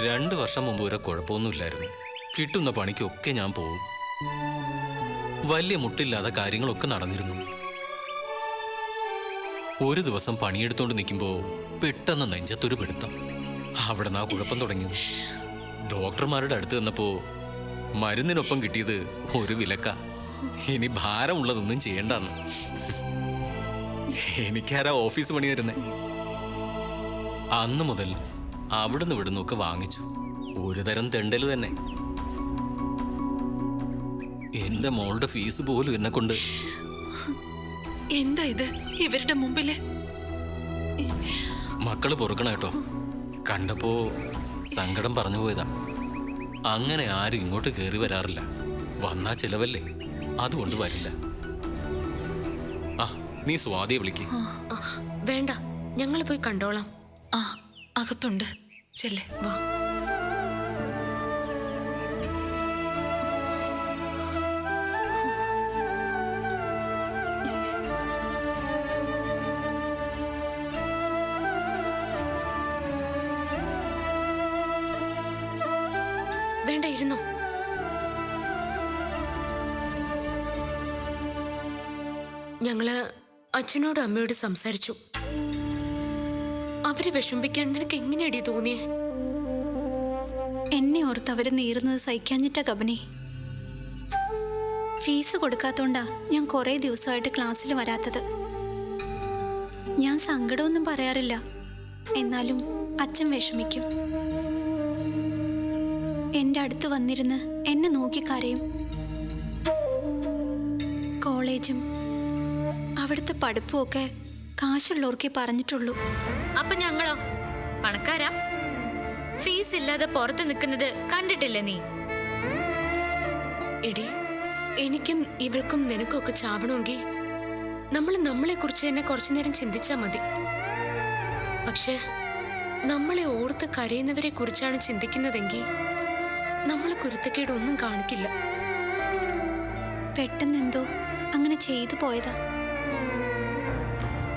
2 വർഷം മുമ്പ് വരെ കുഴപ്പമൊന്നുമില്ലായിരുന്നു. കിട്ടുന്ന പണിക്കൊക്കെ ഞാൻ പോകും. വലിയ മുട്ടില്ലാതെ കാര്യങ്ങളൊക്കെ നടന്നിരുന്നു. ഒരു ദിവസം പണിയെടുത്തോണ്ട് നിൽക്കുമ്പോൾ പെട്ടെന്ന് നെഞ്ചത്തൊരു പിടുത്തം. അവിടെ നിന്നാ കുഴപ്പം തുടങ്ങിയത്. ഡോക്ടർമാരുടെ അടുത്ത് വന്നപ്പോ മരുന്നിനൊപ്പം കിട്ടിയത് ഒരു വിലക്ക. ഇനി ഭാരമുള്ളതൊന്നും ചെയ്യണ്ടെന്ന്. എനിക്കാരാ ഓഫീസ് പണി വരുന്നേ. അന്ന് മുതൽ അവിടുന്ന് ഇവിടുന്നൊക്കെ വാങ്ങിച്ചു. ഒരു തരം തെണ്ടല് തന്നെ. എന്റെ മോളുടെ ഫീസ് പോലും എന്നെ കൊണ്ട്. എന്താ ഇത് ഇവരുടെ മുമ്പില്? മക്കള് പൊറുക്കണ കേട്ടോ. കണ്ടപ്പോ സങ്കടം പറഞ്ഞു പോയതാ. അങ്ങനെ ആരും ഇങ്ങോട്ട് കയറി വരാറില്ല. വന്നാ ചിലവല്ലേ, അതുകൊണ്ട് വരില്ല. ആ, നീ സ്വാതിയെ വിളിക്ക്. വേണ്ട, ഞങ്ങൾ പോയി കണ്ടോളാം. ആ, അകത്തുണ്ട്, ചെല്ലേ. വാ. വേണ്ട, ഇരുന്നോ. ഞങ്ങള് അച്ഛനോടും അമ്മയോട് സംസാരിച്ചു. അവരെ വിഷമിപ്പിക്കാൻ നിനക്ക് എങ്ങനെയടി തോന്നിയേ? എന്നെ ഓർത്ത് അവര് നീറുന്നത് സഹിക്കാഞ്ഞിട്ട കബനി. ഫീസ് കൊടുക്കാത്തോണ്ടാ ഞാൻ കുറേ ദിവസമായിട്ട് ക്ലാസ്സിൽ വരാത്തത്. ഞാൻ സങ്കടമൊന്നും പറയാറില്ല, എന്നാലും അച്ഛൻ വിഷമിക്കും. എൻ്റെ അടുത്ത് വന്നിരുന്ന് എന്നെ നോക്കി കരയും. കോളേജും അവിടുത്തെ പഠിപ്പും ഒക്കെ കാശുള്ളവർക്കേ പറഞ്ഞിട്ടുള്ളൂ. അപ്പൊ ഞങ്ങളോ പണക്കാരാ? ഫീസ് ഇല്ലാതെ പുറത്ത് നിൽക്കുന്നത് കണ്ടിട്ടില്ലേ നീ? എടി, എനിക്കും ഇവൾക്കും നിനക്കൊക്കെ ചാവണമെങ്കിൽ നമ്മൾ നമ്മളെ കുറിച്ച് തന്നെ കുറച്ചു നേരം ചിന്തിച്ചാൽ മതി. പക്ഷെ നമ്മളെ ഓർത്ത് കരയുന്നവരെ കുറിച്ചാണ് ചിന്തിക്കുന്നതെങ്കിൽ നമ്മൾ കുരുത്തക്കേടൊന്നും കാണിക്കില്ല. പെട്ടെന്നെന്തോ അങ്ങനെ ചെയ്തു പോയതാ.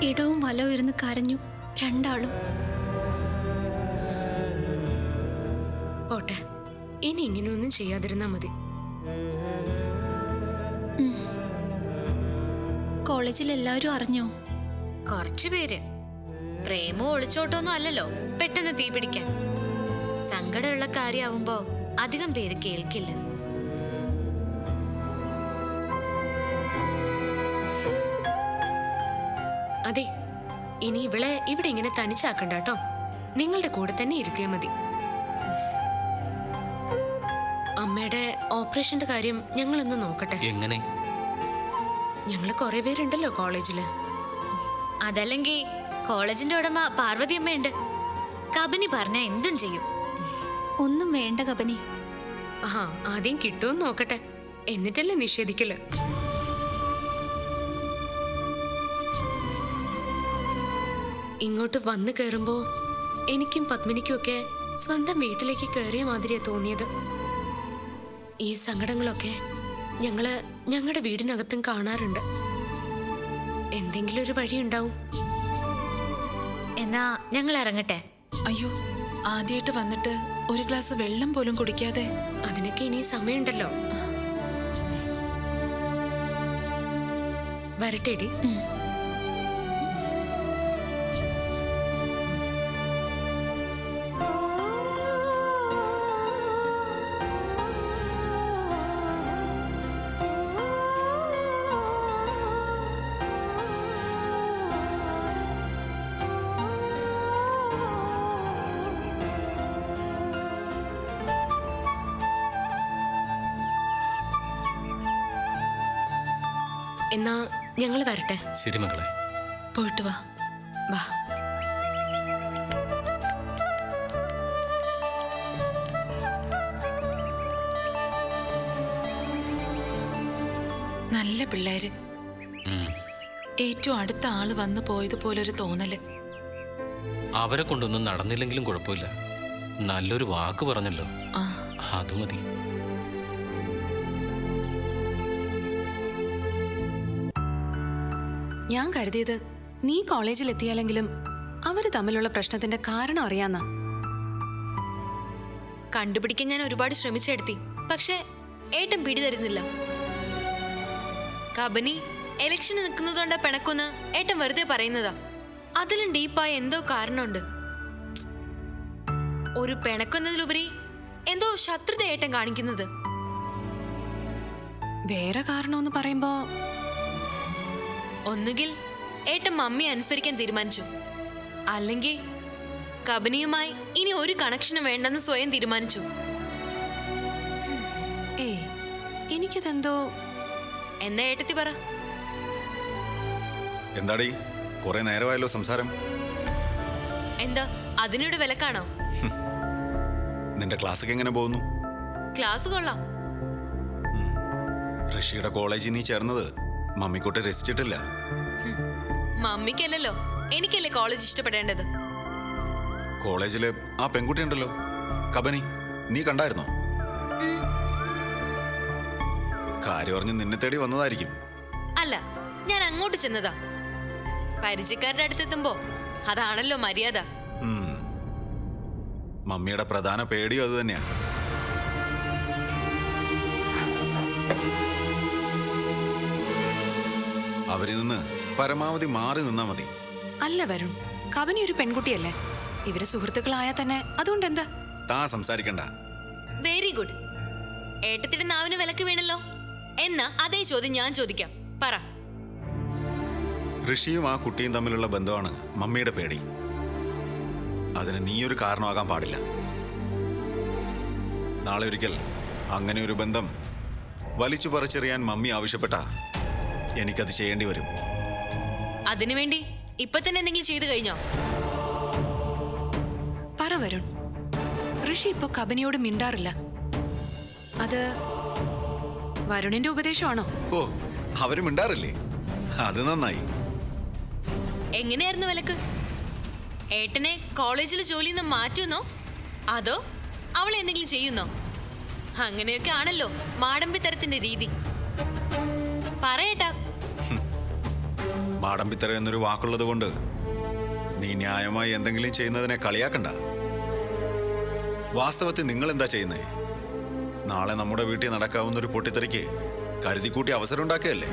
ഇടവും വലവും ഇരുന്ന് കരഞ്ഞു രണ്ടാളും. പോട്ടെ, ഇനി ഇങ്ങനെയൊന്നും ചെയ്യാതിരുന്നാ മതി. കോളേജിൽ എല്ലാവരും അറിഞ്ഞോ? കുറച്ചുപേര്. പ്രേമവും ഒളിച്ചോട്ടൊന്നും അല്ലല്ലോ പെട്ടെന്ന് തീ പിടിക്കാൻ. സങ്കടമുള്ള കാര്യമാവുമ്പോ അധികം പേര് കേൾക്കില്ല. അതെ, ഇനി ഇവളെ ഇവിടെ ഇങ്ങനെ തനിച്ചാക്കണ്ട കേട്ടോ. നിങ്ങളുടെ കൂടെ തന്നെ ഇരുത്തിയാൽ മതി. അമ്മയുടെ ഓപ്പറേഷന്റെ കാര്യം ഞങ്ങളൊന്ന് നോക്കട്ടെ. എങ്ങനെ? ഞങ്ങള് കുറെ പേരുണ്ടല്ലോ കോളേജില്. അതല്ലെങ്കിൽ കോളേജിന്റെ ഉടമ പാർവതി അമ്മയുണ്ട്. കബനി പറഞ്ഞ എന്തും ചെയ്യും. ഒന്നും വേണ്ട കബനി. ആ, ആദ്യം കിട്ടുമെന്ന് നോക്കട്ടെ, എന്നിട്ടല്ലേ നിഷേധിക്കല്. ഇങ്ങോട്ട് വന്നു കയറുമ്പോ എനിക്കും പത്മിനിക്കും ഒക്കെ സ്വന്തം വീട്ടിലേക്ക് കയറിയ മാതിരിയാ തോന്നിയത്. ഈ സങ്കടങ്ങളൊക്കെ ഞങ്ങളുടെ വീടിനകത്തും കാണാറുണ്ട്. എന്തെങ്കിലും ഒരു വഴി ഉണ്ടാവും. എന്നാ ഞങ്ങൾ ഇറങ്ങട്ടെ. അയ്യോ, ആദ്യമായിട്ട് വന്നിട്ട് ഒരു ഗ്ലാസ് വെള്ളം പോലും കുടിക്കാതെ. അതിനൊക്കെ ഇനി സമയമുണ്ടല്ലോ. വരട്ടേടി. എന്നാ ഞങ്ങൾ വരട്ടെ. ശരി മകളെ, പോയിട്ട് വാ. വാ. നല്ല പിള്ളേര്. ഏറ്റവും അടുത്ത ആള് വന്നു പോയതുപോലൊരു തോന്നല്. അവരെ കൊണ്ടൊന്നും നടന്നില്ലെങ്കിലും കുഴപ്പമില്ല. നല്ലൊരു വാക്ക് പറഞ്ഞല്ലോ, അത് മതി. ഞാൻ കരുതിയത് നീ കോളേജിൽ എത്തിയാലെങ്കിലും അവര് തമ്മിലുള്ള പ്രശ്നത്തിന്റെ കാരണം അറിയാന്ന. കണ്ടുപിടിക്കാൻ ഞാൻ ഒരുപാട് ശ്രമിച്ചെടുത്തി, പക്ഷെ ഏട്ടൻ പിടി തരുന്നില്ല. കബനി ഇലക്ഷന് നിൽക്കുന്നതുകൊണ്ട് പിണക്കൊന്ന് ഏട്ടൻ വെറുതെ പറയുന്നതാ. അതിലും ഡീപ്പായ എന്തോ കാരണമുണ്ട്. ഒരു പിണക്കുന്നതിലുപരി എന്തോ ശത്രുത ഏട്ടൻ കാണിക്കുന്നത്. വേറെ കാരണമെന്ന് പറയുമ്പോ ഒന്നുകിൽ ഏട്ടൻ മമ്മിയെ അനുസരിക്കാൻ തീരുമാനിച്ചു, അല്ലെങ്കിൽ കബനിയുമായി ഇനി ഒരു കണക്ഷനും വേണ്ടെന്ന് സ്വയം തീരുമാനിച്ചു. ഏയ് എനിക്കിതെന്തോ. എന്നാ ഏട്ടത്തി പറ. എന്താടി കുറെ നേരമായല്ലോ സംസാരം. എന്താ അതിനോട് വിലക്കാണോ? നിന്റെ ക്ലാസ്സൊക്കെ എങ്ങനെ പോകുന്നു? ക്ലാസ് കൊള്ളാം. ഋഷിയുടെ കോളേജിൽ നീ ചേർന്നത് മമ്മിക്കൂട്ട് രസിച്ചിട്ടില്ല. മമ്മിക്കല്ലല്ലോ, എനിക്കല്ലേ കോളേജ് ഇഷ്ടപ്പെടേണ്ടത്. കോളേജില് ആ പെൺകുട്ടി ഉണ്ടല്ലോ, കബനി, നീ കണ്ടായിരുന്നോ? കാര്യം അറിഞ്ഞ് നിന്നെ തേടി വന്നതായിരിക്കും. അല്ല, ഞാൻ അങ്ങോട്ട് ചെന്നതാ. പരിചയക്കാരുടെ അടുത്തെത്തുമ്പോ അതാണല്ലോ മര്യാദ. മമ്മിയുടെ പ്രധാന പേടിയും അത് തന്നെയാ. അവരിൽ നിന്ന് പരമാവധി മാറി നിന്നാ മതി. അല്ല വരുൺ, കബനി ഒരു പെൺകുട്ടിയല്ലേ? ഇവര് സുഹൃത്തുക്കളായാൽ തന്നെ അതുകൊണ്ട് എന്താ? താ സംസാരിക്കണ്ട. Very good. ഏട്ടത്തിന്റെ നാവിന് വിലക്ക് വീണല്ലോ. എന്നാ അതേ ചോദ്യം ഞാൻ ചോദിക്കാം, പറ. ഋഷിയും ആ കുട്ടിയും തമ്മിലുള്ള ബന്ധമാണ് മമ്മിയുടെ പേടി. അതിന് നീയൊരു കാരണമാകാൻ പാടില്ല. നാളെ ഒരിക്കൽ അങ്ങനെ ഒരു ബന്ധം വലിച്ചു പറിച്ചെറിയാൻ മമ്മി ആവശ്യപ്പെട്ടാ എനിക്കത് ചെയ്യേണ്ടി വരും. അതിനുവേണ്ടി ഇപ്പൊ തന്നെ എന്തെങ്കിലും ചെയ്തു കഴിഞ്ഞോ? പറ വരുൺ, ഋഷി ഇപ്പൊ കബനിയോട് മിണ്ടാറില്ല. അത് വരുണിന്റെ ഉപദേശമാണോ? ഓ, അവര് മിണ്ടാറില്ലേ? അത് നന്നായി. എങ്ങനെയായിരുന്നു വിലക്ക്? ഏട്ടനെ കോളേജിൽ ജോലിയിൽ നിന്ന് മാറ്റുന്നോ, അതോ അവളെ എന്തെങ്കിലും ചെയ്യുന്നോ? അങ്ങനെയൊക്കെ ആണല്ലോ മാടമ്പിത്തരത്തിന്റെ രീതി. പറയട്ടാ. മാടമ്പിത്തരം എന്നൊരു വാക്കുള്ളത് കൊണ്ട് നീ ന്യായമായി എന്തെങ്കിലും ചെയ്യുന്നതിനെ കളിയാക്കണ്ട. വാസ്തവത്തിൽ നിങ്ങൾ എന്താ ചെയ്യുന്നേ? നാളെ നമ്മുടെ വീട്ടിൽ നടക്കാവുന്ന ഒരു പൊട്ടിത്തെറിക്ക് കരുതിക്കൂട്ടി അവസരം ഉണ്ടാക്കുകയല്ലേ?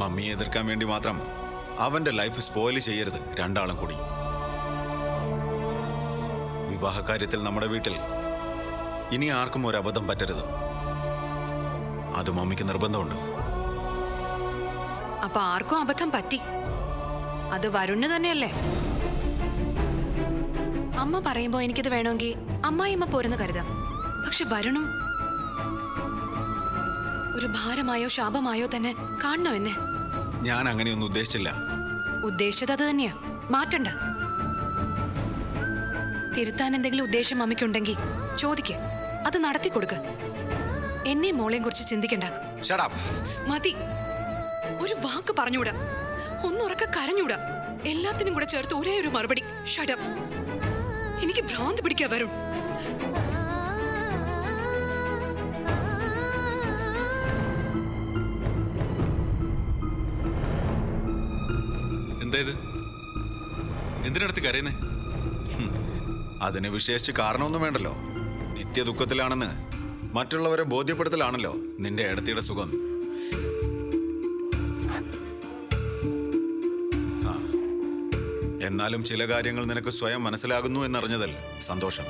മമ്മിയെ എതിർക്കാൻ വേണ്ടി മാത്രം അവന്റെ ലൈഫ് സ്പോയിൽ ചെയ്യരുത് രണ്ടാളും കൂടി. വിവാഹകാര്യത്തിൽ നമ്മുടെ വീട്ടിൽ ഇനി ആർക്കും ഒരു അബദ്ധം പറ്റരുത്. അത് മമ്മിക്ക് നിർബന്ധമുണ്ട്. അപ്പൊ ആർക്കും അബദ്ധം പറ്റി, അത് വരുണ് തന്നെയല്ലേ? അമ്മ പറയുമ്പോ എനിക്കിത് വേണമെങ്കിൽ അമ്മായിയമ്മ പോരെന്ന് കരുതാം. പക്ഷെ വരുണും ഒരു ഭാരമായോ ശാപമായോ തന്നെ കാണണം എന്നെ. ഞാൻ അങ്ങനെയൊന്നും ഉദ്ദേശിച്ചില്ല. ഉദ്ദേശിച്ചത് അത് തന്നെയാ, മാറ്റണ്ട. തിരുത്താൻ എന്തെങ്കിലും ഉദ്ദേശം അമ്മയ്ക്കുണ്ടെങ്കിൽ ചോദിക്ക്, അത് നടത്തി കൊടുക്ക. എന്നെ മോളെയും കുറിച്ച് ചിന്തിക്കണ്ട. Shut up. മതി, ഒരു വാക്ക് പറഞ്ഞൂടാ, ഒന്നുറക്കെ കരഞ്ഞൂടാ. എല്ലാത്തിനും കൂടെ ചേർത്ത് ഒരേ ഒരു മറുപടി, ഷട്ട് അപ്പ്. എനിക്ക് ഭ്രാന്ത് പിടിക്കാ വരുൺ. എന്താ ഇത്? എന്തിനടുത്ത് കരയുന്നേ? അതിന് വിശേഷിച്ച് കാരണമൊന്നും വേണ്ടല്ലോ. നിത്യ ദുഃഖത്തിലാണെന്ന് മറ്റുള്ളവരെ ബോധ്യപ്പെടുത്തലാണല്ലോ നിന്റെ ഏടത്തിയുടെ സുഖം. എന്നാലും ചില കാര്യങ്ങൾ നിനക്ക് സ്വയം മനസ്സിലാകുന്നു എന്നറിഞ്ഞതിൽ സന്തോഷം.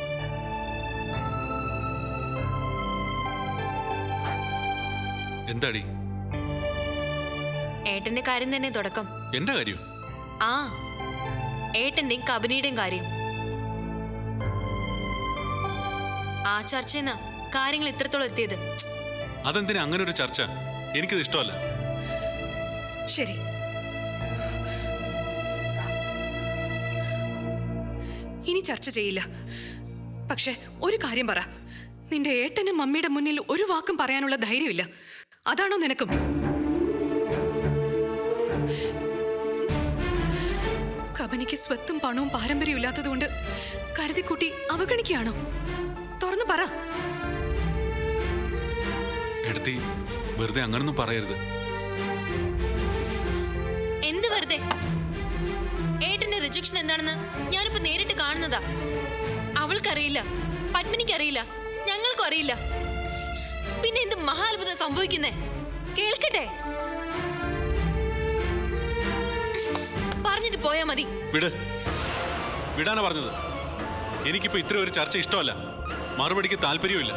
എന്താടി? ഏട്ടന്റെ കാര്യം തന്നെ തുടക്കം. എന്റെ കാര്യം? ആ, ഏട്ടന്റെയും കബനിയുടെയും കാര്യം. ആ ചർച്ചയെന്നാ കാര്യങ്ങൾ ഇത്രത്തോളം എത്തിയത്. അതെന്തിനാ അങ്ങനെ ഒരു ചർച്ച? എനിക്കത് ഇഷ്ടമല്ല. ശരി, ഇനി ചർച്ച ചെയ്യില്ല. പക്ഷെ ഒരു കാര്യം പറ, നിന്റെ ഏട്ടനും മമ്മിയുടെ മുന്നിൽ ഒരു വാക്കും പറയാനുള്ള ധൈര്യമില്ല. അതാണോ നിനക്കും? കബനിക്ക് സ്വത്തും പണവും പാരമ്പര്യവും ഇല്ലാത്തതുകൊണ്ട് കരുതിക്കുട്ടി അവഗണിക്കുകയാണോ? തുറന്നു പറ. എടുത്തി, വെറുതെ അങ്ങനൊന്നും പറയരുത്. എന്ത് വെറുതെ? ഏട്ടന്റെ റിജക്ഷൻ എന്താണെന്ന് ഞാനിപ്പോ നേരിട്ട് കാണുന്നതാ. അവൾക്കറിയില്ല, പത്മിനിക്കറിയില്ല, ഞങ്ങൾക്കും അറിയില്ല. പിന്നെ എന്ത് മഹാത്ഭുതം സംഭവിക്കുന്നേ കേൾക്കട്ടെ. പറഞ്ഞിട്ട് പോയാ മതി. വിട്, വിടാനാ പറഞ്ഞത്. എനിക്കിപ്പോ ഇത്ര ഒരു ചർച്ച ഇഷ്ടമല്ല, മറുപടിക്ക് താല്പര്യമില്ല.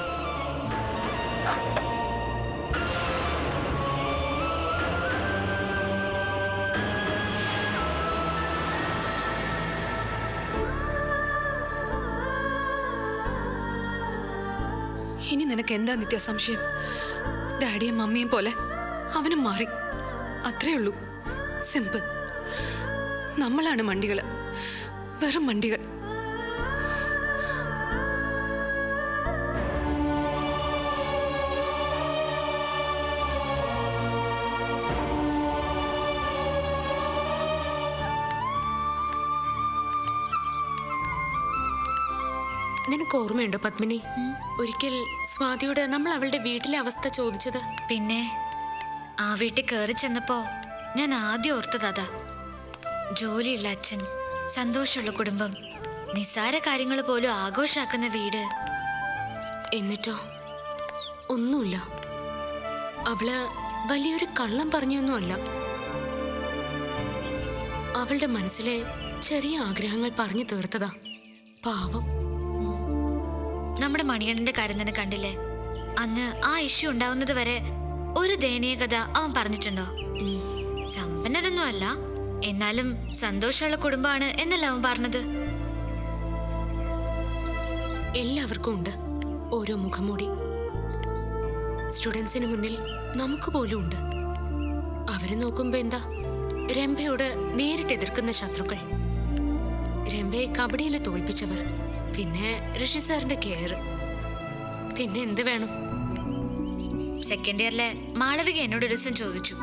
ഇനി നിനക്ക് എന്താ നിത്യ സംശയം? ഡാഡിയും മമ്മിയും പോലെ അവനും മാറി, അത്രേ ഉള്ളൂ. സിമ്പിൾ. നമ്മളാണ് മണ്ടികള്, വെറും മണ്ടികൾ. നിനക്ക് ഓർമ്മയുണ്ടോ പത്മിനി, ഒരിക്കൽ സ്വാതിയോട് നമ്മൾ അവളുടെ വീട്ടിലെ അവസ്ഥ ചോദിച്ചത്? പിന്നെ ആ വീട്ടിൽ കയറി ചെന്നപ്പോ ഞാൻ ആദ്യം ഓർത്തതാ. ജോലിയുള്ള അച്ഛൻ, സന്തോഷമുള്ള കുടുംബം, നിസ്സാര കാര്യങ്ങൾ പോലും ആഘോഷാക്കുന്ന വീട്. എന്നിട്ടോ ഒന്നുമില്ല. അവള് വലിയൊരു കള്ളം പറഞ്ഞൊന്നുമല്ല. അവളുടെ മനസ്സിലെ ചെറിയ ആഗ്രഹങ്ങൾ പറഞ്ഞു തീർത്തതാ. പാവം. നമ്മുടെ മണിയണ്ണന്റെ കാര്യം തന്നെ കണ്ടില്ലേ? അന്ന് ആ ഇഷ്യൂ ഉണ്ടാവുന്നത് വരെ ഒരു ദയനീയ കഥ അവൻ പറഞ്ഞിട്ടുണ്ടോ? സമ്പന്നരൊന്നും അല്ല, എന്നാലും സന്തോഷമുള്ള കുടുംബമാണ് എന്നല്ല അവൻ പറഞ്ഞത്. എല്ലാവർക്കും ഉണ്ട് ഓരോ മുഖംമൂടി. സ്റ്റുഡൻസിന് മുന്നിൽ നമുക്ക് പോലും ഉണ്ട്. അവര് നോക്കുമ്പോ എന്താ, രംഭയോട് നേരിട്ട് എതിർക്കുന്ന ശത്രുക്കൾ, രംഭയെ കബഡിയിൽ തോൽപ്പിച്ചവർ, പിന്നെ ഋഷി സാറിന്റെ കെയർ. പിന്നെ എന്ത് വേണം? സെക്കൻഡ് ഇയറിലെ മാളവിക എന്നോട് ഒരു ദിവസം ചോദിച്ചു,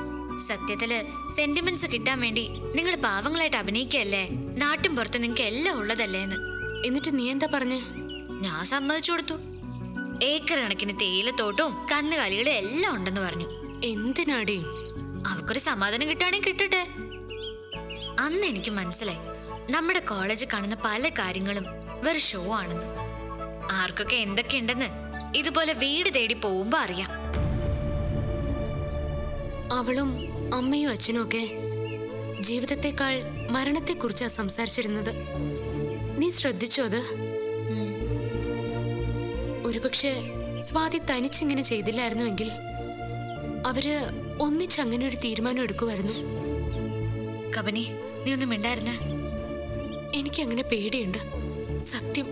സത്യത്തില് സെന്റിമെന്റ്സ് കിട്ടാൻ വേണ്ടി നിങ്ങൾ പാവങ്ങളായിട്ട് അഭിനയിക്കല്ലേ, നാട്ടും പുറത്ത് നിങ്ങൾക്ക് എല്ലാം ഉള്ളതല്ലേന്ന്. എന്നിട്ട് നീ എന്താ പറഞ്ഞേ? ഞാൻ സമ്മതിച്ചു കൊടുത്തു. ഏക്കർ കണക്കിന് തേയിലത്തോട്ടവും കന്നുകാലികളും എല്ലാം ഉണ്ടെന്ന് പറഞ്ഞു. എന്തിനാടി? അവക്കൊരു സമാധാനം കിട്ടുകയാണെങ്കിൽ കിട്ടട്ടെ. അന്ന് എനിക്ക് മനസ്സിലായി, നമ്മുടെ കോളേജിൽ കാണുന്ന പല കാര്യങ്ങളും വെറും ഷോ ആണെന്ന്. ആർക്കൊക്കെ എന്തൊക്കെയുണ്ടെന്ന് ഇതുപോലെ വീട് തേടി പോകുമ്പോ അറിയാം. അവളും അമ്മയും അച്ഛനും ഒക്കെ ജീവിതത്തെക്കാൾ മരണത്തെക്കുറിച്ചാ സംസാരിച്ചിരുന്നത്. നീ ശ്രദ്ധിച്ചോ അത്? ഒരുപക്ഷെ സ്വാതി തനിച്ചിങ്ങനെ ചെയ്തില്ലായിരുന്നുവെങ്കിൽ അവര് ഒന്നിച്ചങ്ങനെ ഒരു തീരുമാനം എടുക്കുമായിരുന്നു. കബനി, നീ ഒന്നും മിണ്ടായിരുന്നേ? എനിക്കങ്ങനെ പേടിയുണ്ട്, സത്യം.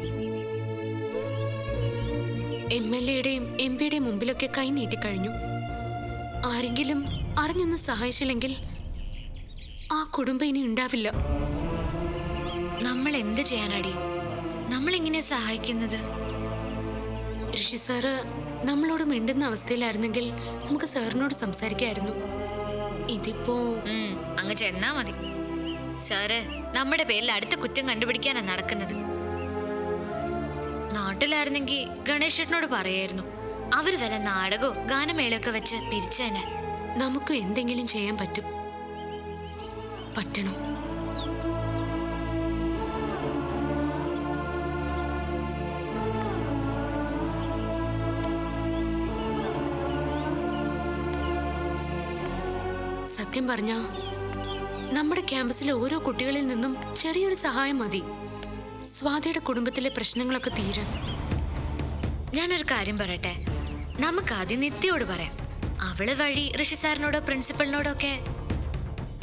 MLA-യുടെയും MP-യുടെയും മുമ്പിലൊക്കെ കൈ നീട്ടിക്കഴിഞ്ഞു. ആരെങ്കിലും അറിഞ്ഞൊന്ന് സഹായിച്ചില്ലെങ്കിൽ ആ കുടുംബം ഇനി ഉണ്ടാവില്ല. നമ്മൾ എന്ത് ചെയ്യാനാടി? നമ്മളെങ്ങനെ സഹായിക്കുന്നത്? ഋഷി സാറ് നമ്മളോട് മിണ്ടുന്ന അവസ്ഥയിലായിരുന്നെങ്കിൽ നമുക്ക് സാറിനോട് സംസാരിക്കായിരുന്നു. ഇതിപ്പോ അങ്ങ് ചെന്നാ മതി. സാറ് നമ്മുടെ പേരിൽ അടുത്ത കുറ്റം കണ്ടുപിടിക്കാനാ നടക്കുന്നത്. നാട്ടിലായിരുന്നെങ്കിൽ ഗണേശേട്ടനോട് പറയായിരുന്നു, അവര് വല്ല നാടകവും ഗാനമേളയൊക്കെ വെച്ച് പിരിച്ചേനെ. നമുക്ക് എന്തെങ്കിലും ചെയ്യാൻ പറ്റും, പറ്റണം. സത്യം പറഞ്ഞ നമ്മുടെ ക്യാമ്പസിലെ ഓരോ കുട്ടികളിൽ നിന്നും ചെറിയൊരു സഹായം മതി സ്വാതിയുടെ കുടുംബത്തിലെ പ്രശ്നങ്ങളൊക്കെ തീരാൻ. ഞാനൊരു കാര്യം പറയട്ടെ, നമുക്ക് ആദ്യം നിത്യയോട് പറയാം. അവള് വഴി ഋഷി സാറിനോടോ പ്രിൻസിപ്പളിനോടൊക്കെ.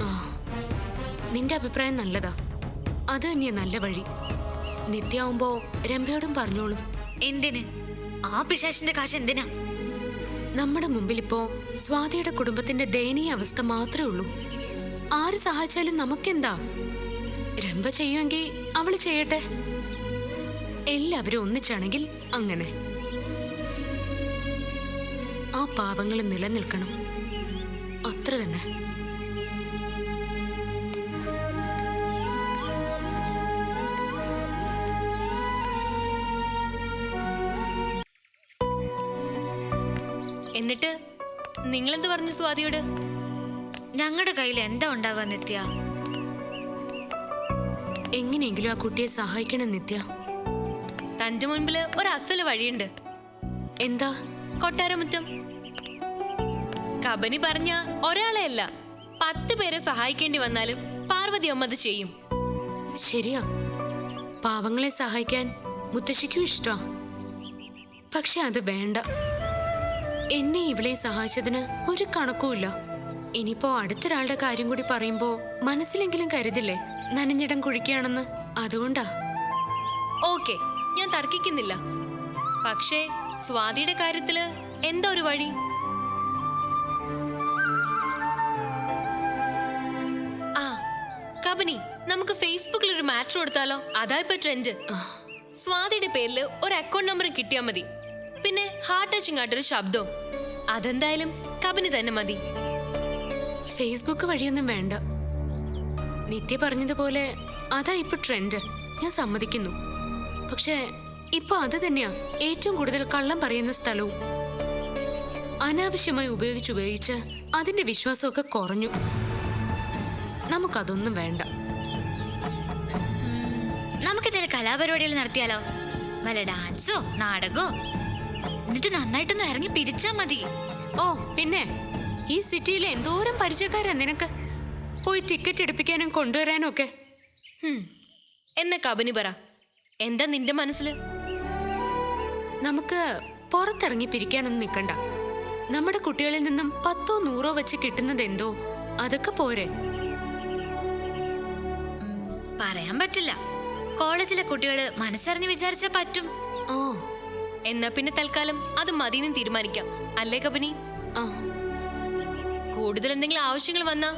ആ, നിന്റെ അഭിപ്രായം നല്ലതാ. അത് തന്നെയാ നല്ല വഴി. നിത്യാവുമ്പോ രംഭയോടും പറഞ്ഞോളും. എന്തിന്? ആ പിശാചിന്റെ കാശ് എന്തിനാ? നമ്മുടെ മുമ്പിലിപ്പോ സ്വാതിയുടെ കുടുംബത്തിന്റെ ദയനീയ അവസ്ഥ മാത്രമേ ഉള്ളൂ. ആര് സഹായിച്ചാലും നമുക്കെന്താ? രംഭ ചെയ്യുമെങ്കിൽ അവള് ചെയ്യട്ടെ. എല്ലാവരും ഒന്നിച്ചാണെങ്കിൽ അങ്ങനെ. ആ പാവങ്ങൾ നിലനിൽക്കണം, അത്ര തന്നെ. എന്നിട്ട് നിങ്ങളെന്ത് പറഞ്ഞു സ്വാതിയോട്? ഞങ്ങളുടെ കയ്യിൽ എന്താ ഉണ്ടാവുക നിത്യ? എങ്ങനെയെങ്കിലും ആ കുട്ടിയെ സഹായിക്കണം നിത്യ. തന്റെ മുൻപില് ഒരു അസല് വഴിയുണ്ട്. എന്താ? കൊട്ടാരമുറ്റം. കബനി പറഞ്ഞ ഒരാളെ അല്ല 10 പേരെ സഹായിക്കേണ്ടി വന്നാലും പാർവതി അമ്മ അത് ചെയ്യും. ശരിയാ, പാവങ്ങളെ സഹായിക്കാൻ മുത്തശ്ശിക്കും ഇഷ്ടാ. പക്ഷെ അത് വേണ്ട. എന്നെ ഇവളെ സഹായിച്ചതിന് ഒരു കണക്കുമില്ല. ഇനിയിപ്പോ അടുത്തൊരാളുടെ കാര്യം കൂടി പറയുമ്പോ മനസ്സിലെങ്കിലും കരുതില്ലേ നനഞ്ഞിടം കുഴിക്കുകയാണെന്ന്. അതുകൊണ്ടാ. ഓക്കെ, ഞാൻ തർക്കിക്കുന്നില്ല. പക്ഷേ സ്വാതിയുടെ കാര്യത്തില് എന്താ ഒരു വഴി? ആ കബനി, നമുക്ക് ഫേസ്ബുക്കിൽ ഒരു മാച്ച് കൊടുത്താലോ? അതാ ഇപ്പൊ ട്രെൻഡ്. സ്വാതിയുടെ പേരിൽ ഒരു അക്കൗണ്ട് നമ്പർ കിട്ടിയാൽ മതി. പിന്നെ ഹാർട്ട് ടച്ചിങ് ആയിട്ടൊരു ശബ്ദവും. അതെന്തായാലും കബനി തന്നെ മതി. ഫേസ്ബുക്ക് വഴിയൊന്നും വേണ്ട. നിത്യ പറഞ്ഞതുപോലെ അതാ ഇപ്പൊ ട്രെൻഡ്, ഞാൻ സമ്മതിക്കുന്നു. പക്ഷേ ഇപ്പൊ അത് തന്നെയാ ഏറ്റവും കൂടുതൽ കള്ളം പറയുന്ന സ്ഥലവും. അനാവശ്യമായി ഉപയോഗിച്ച് അതിന്റെ വിശ്വാസമൊക്കെ കുറഞ്ഞു. നമുക്കതൊന്നും വേണ്ട. നമുക്കിതിൽ കലാപരിപാടികൾ നടത്തിയാലോ? വല്ല ഡാൻസോ നാടകമോ, എന്നിട്ട് നന്നായിട്ടൊന്ന് ഇറങ്ങി പിരിച്ചാ മതി. ഓ പിന്നെ, ഈ സിറ്റിയിലെ എന്തോരം പരിചയക്കാരാ നിനക്ക്. പോയി ടിക്കറ്റ് എടുപ്പിക്കാനും കൊണ്ടുവരാനും ഒക്കെ. എന്നാ കബനി പറ, എന്താ നിന്റെ മനസ്സിൽ? നമുക്ക് പുറത്തിറങ്ങി പിരിക്കാനൊന്നും നിൽക്കണ്ട. നമ്മുടെ കുട്ടികളിൽ നിന്നും 10ഓ 100ഓ വെച്ച് കിട്ടുന്നത് എന്തോ അതൊക്കെ പോരെ. പറയാൻ പറ്റില്ല. കോളേജിലെ കുട്ടികള് മനസ്സറിഞ്ഞ് വിചാരിച്ചാ പറ്റും. ഓ, എന്നാ പിന്നെ തൽക്കാലം അത് മതിയെന്ന് തീരുമാനിക്കാം, അല്ലേ കബനി? ആ, കൂടുതൽ എന്തെങ്കിലും ആവശ്യങ്ങൾ വന്നാ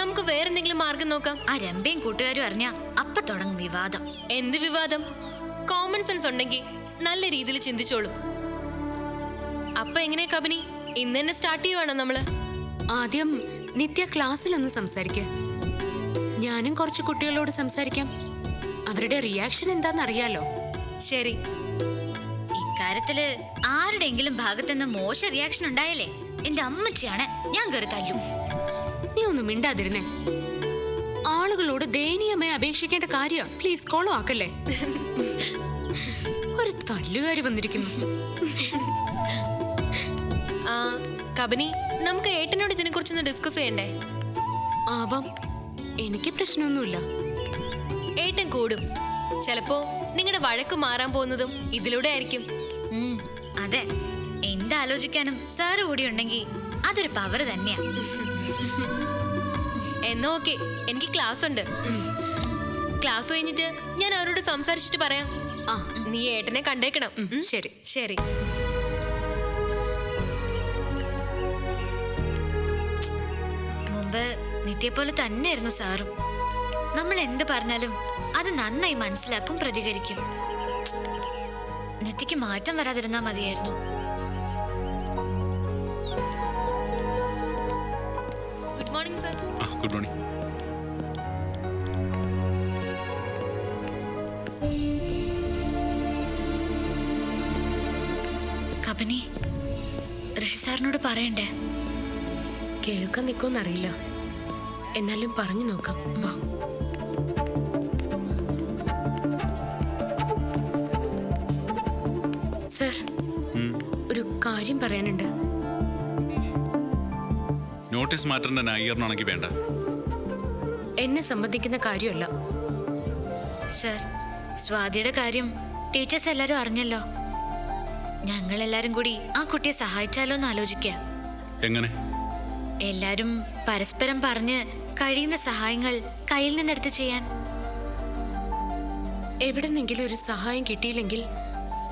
നമുക്ക് വേറെന്തെങ്കിലും മാർഗം നോക്കാം. ആ രമ്പയും കൂട്ടുകാരും അറിഞ്ഞാ അപ്പൊ തുടങ്ങും വിവാദം. എന്ത് വിവാദം? കോമൺ സെൻസ് ഉണ്ടെങ്കിൽ നല്ല രീതിയിൽ ചിന്തിച്ചോളും. അപ്പൊ എങ്ങനെയാ കബനി, ഇന്ന് തന്നെ സ്റ്റാർട്ട് ചെയ്യുവാണോ നമ്മള്? ആദ്യം നിത്യ ക്ലാസ്സിലൊന്ന് സംസാരിക്കുക. ഞാനും കുറച്ച് കുട്ടികളോട് സംസാരിക്കാം. അവരുടെ റിയാക്ഷൻ എന്താണെന്നറിയാലോ. ശരി. ഇക്കാര്യത്തില് ആരുടെയെങ്കിലും ഭാഗത്തുനിന്ന് മോശം റിയാക്ഷൻ ഉണ്ടായാലേ എന്റെ അമ്മച്ചിയാണ് ഞാൻ കയറി തല്ലും. നീ ഒന്നും മിണ്ടാതിരുന്നേ. ആളുകളോട് ദയനീയമായി അപേക്ഷിക്കേണ്ട കാര്യ. പ്ലീസ് കോളോ ആക്കല്ലേ. ഒരു തല്ലുകാരി വന്നിരിക്കുന്നു. ആ കബനി, നമുക്ക് ഏട്ടനോട് ഇതിനെ കുറിച്ചൊന്ന് ഡിസ്കസ് ചെയ്യണ്ടേ? ആവാം, എനിക്ക് പ്രശ്നമൊന്നുമില്ല. ഏട്ടൻ കൂടും. ചിലപ്പോ നിങ്ങളുടെ വഴക്ക് മാറാൻ പോകുന്നതും ഇതിലൂടെ ആയിരിക്കും. അതെ, എന്താലോചിക്കാനും സാറ് കൂടി ഉണ്ടെങ്കിൽ അതൊരു പവർ തന്നെയാ. എന്നാ ഓക്കെ, എനിക്ക് ക്ലാസ് ഉണ്ട്. ക്ലാസ് കഴിഞ്ഞിട്ട് ഞാൻ അവരോട് സംസാരിച്ചിട്ട് പറയാം. ആ, നീ ഏട്ടനെ കണ്ടേക്കണം. ശരി. ശരി. മുമ്പ് നിത്യപോലെ തന്നെയായിരുന്നു സാറും. നമ്മൾ എന്ത് പറഞ്ഞാലും അത് നന്നായി മനസ്സിലാക്കും, പ്രതികരിക്കും. നിത്യക്ക് മാറ്റം വരാതിരുന്നാ മതിയായിരുന്നു. Good morning sir. Good morning. Kabani, Rishi സാറിനോട് പറയണ്ടേ? കേൾക്കാൻ നിൽക്കുമെന്നറിയില്ല, എന്നാലും പറഞ്ഞു നോക്കാം. വാ. സർ, ഒരു കാര്യം പറയാനുണ്ട്. നോട്ടീസ് മാറ്ററിന്റെ ന്യായീകരണമാണെങ്കിൽ വേണ്ട. എന്നെ സംബന്ധിക്കുന്ന കാര്യമല്ല. സർ, സ്വാതിയുടെ കാര്യം ടീച്ചേഴ്സ് എല്ലാരും അറിഞ്ഞല്ലോ. ഞങ്ങളെല്ലാരും കൂടി ആ കുട്ടിയെ സഹായിച്ചാലോ എന്ന് ആലോചിക്കുക. എങ്ങനെ? എല്ലാരും പരസ്പരം പറഞ്ഞ് കഴിയുന്ന സഹായങ്ങൾ കയ്യിൽ നിന്നെടുത്ത് ചെയ്യാൻ. എവിടെന്നെങ്കിലും ഒരു സഹായം കിട്ടിയില്ലെങ്കിൽ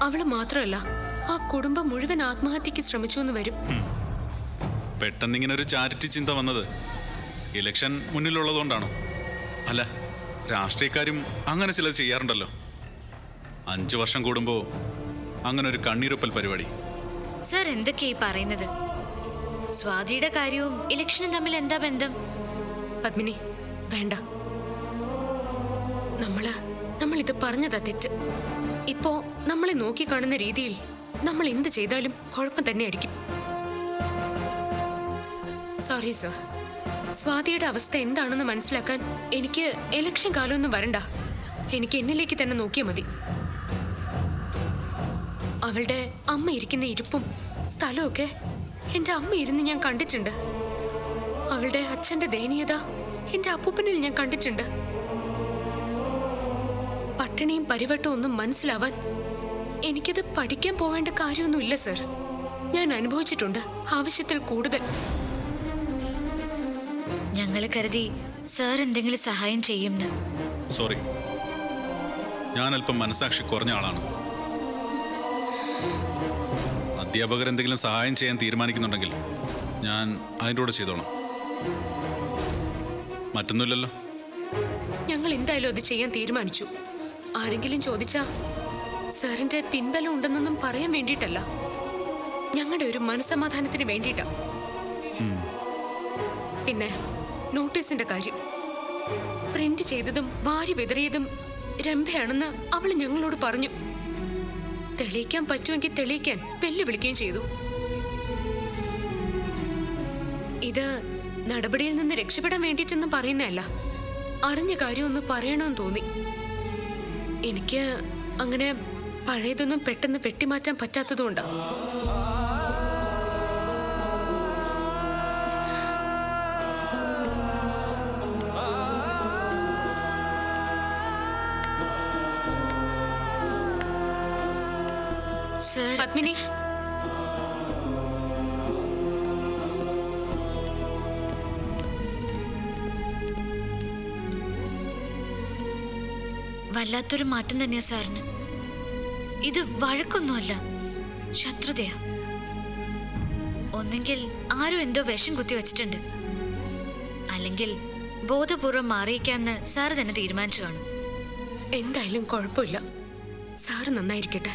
അവള് മാത്രമല്ല, ആ കുടുംബം മുഴുവൻ ആത്മഹത്യക്ക് ശ്രമിച്ചു എന്ന് വരും. പെട്ടെന്ന് ഇങ്ങനെ ഒരു ചാരിറ്റി ചിന്ത വന്നത് ഇലക്ഷൻ മുന്നിലുള്ളതുകൊണ്ടാണോ? അല്ല, രാഷ്ട്രീയക്കാരും അങ്ങനെ ചിലത് ചെയ്യാറുണ്ടല്ലോ. 5 വർഷം കൂടുമ്പോൾ അങ്ങനെ ഒരു കണ്ണീരൊപ്പൽ പരിപാടി. സർ, എന്തൊക്കെയായി പറയുന്നത്? സ്വാതിയുടെ കാര്യവും ഇലക്ഷനും തമ്മിൽ എന്താ ബന്ധം? പത്മിനി, വേണ്ട. നമ്മളിത് പറഞ്ഞതാ തെറ്റ്. ഇപ്പോ നമ്മളെ നോക്കിക്കാണുന്ന രീതിയിൽ നമ്മൾ എന്ത് ചെയ്താലും കുഴപ്പം തന്നെയായിരിക്കും. Sorry sir. സ്വാതിയുടെ അവസ്ഥ എന്താണെന്ന് മനസ്സിലാക്കാൻ എനിക്ക് ഇലക്ഷൻ കാലമൊന്നും വരണ്ട. എനിക്ക് എന്നിലേക്ക് തന്നെ നോക്കിയാൽ മതി. അവളുടെ അമ്മ ഇരിക്കുന്ന ഇരിപ്പും സ്ഥലമൊക്കെ എൻ്റെ അമ്മ ഇരുന്ന് ഞാൻ കണ്ടിട്ടുണ്ട്. അവളുടെ അച്ഛൻ്റെ ദയനീയത എൻ്റെ അപ്പൂപ്പനിൽ ഞാൻ കണ്ടിട്ടുണ്ട്. പട്ടിണിയും പരിവട്ടവും ഒന്നും മനസ്സിലാവാൻ എനിക്കത് പഠിക്കാൻ പോവേണ്ട കാര്യമൊന്നുമില്ല സർ. ഞാൻ അനുഭവിച്ചിട്ടുണ്ട് ആവശ്യത്തിൽ കൂടുതൽ. ഞങ്ങൾ കരുതി സാർ എന്തെങ്കിലും സഹായം ചെയ്യുമെന്ന്. സോറി, ഞാൻ അല്പം മനസാക്ഷി കുറഞ്ഞ ആളാണ്. അധ്യാപകർ എന്തെങ്കിലും സഹായം ചെയ്യാൻ തീരുമാനിക്കുന്നുണ്ടെങ്കിൽ ഞാൻ അതിൻ്റെ കൂടെ ചെയ്തോളാം. മറ്റൊന്നുമില്ലല്ലോ. ഞങ്ങൾ എന്തായാലും അത് ചെയ്യാൻ തീരുമാനിച്ചു. ആരെങ്കിലും ചോദിച്ചാ സാറിന്റെ പിൻബലം ഉണ്ടെന്നൊന്നും പറയാൻ വേണ്ടിയിട്ടല്ല, ഞങ്ങളുടെ ഒരു മനസമാധാനത്തിന് വേണ്ടിയിട്ടാ. പിന്നെ നോട്ടീസിന്റെ കാര്യം പ്രിന്റ് ചെയ്തതും വാരി വിതറിയതും രംഭയാണെന്ന് അവൾ ഞങ്ങളോട് പറഞ്ഞു. തെളിയിക്കാൻ പറ്റുമെങ്കിൽ തെളിയിക്കാൻ വെല്ലുവിളിക്കുകയും ചെയ്തു. ഇത് നടപടിയിൽ നിന്ന് രക്ഷപ്പെടാൻ വേണ്ടിയിട്ടൊന്നും പറയുന്നതല്ല, അറിഞ്ഞ കാര്യം ഒന്ന് പറയണമെന്ന് തോന്നി. എനിക്ക് അങ്ങനെ പഴയതൊന്നും പെട്ടെന്ന് വെട്ടിമാറ്റാൻ പറ്റാത്തതുകൊണ്ടാ. സാർ, പത്മിനി, വല്ലാത്തൊരു മാറ്റം തന്നെയാ സാറിന്. ഇത് വഴക്കൊന്നുമല്ല, ശത്രുതയാ. ഒന്നെങ്കിൽ ആരും എന്തോ വിഷം കുത്തി വെച്ചിട്ടുണ്ട്, അല്ലെങ്കിൽ ബോധപൂർവം മാറിയിക്കാന്ന് സാറ് തന്നെ തീരുമാനിച്ചു കാണും. എന്തായാലും കുഴപ്പമില്ല. സാറ് നന്നായിരിക്കട്ടെ.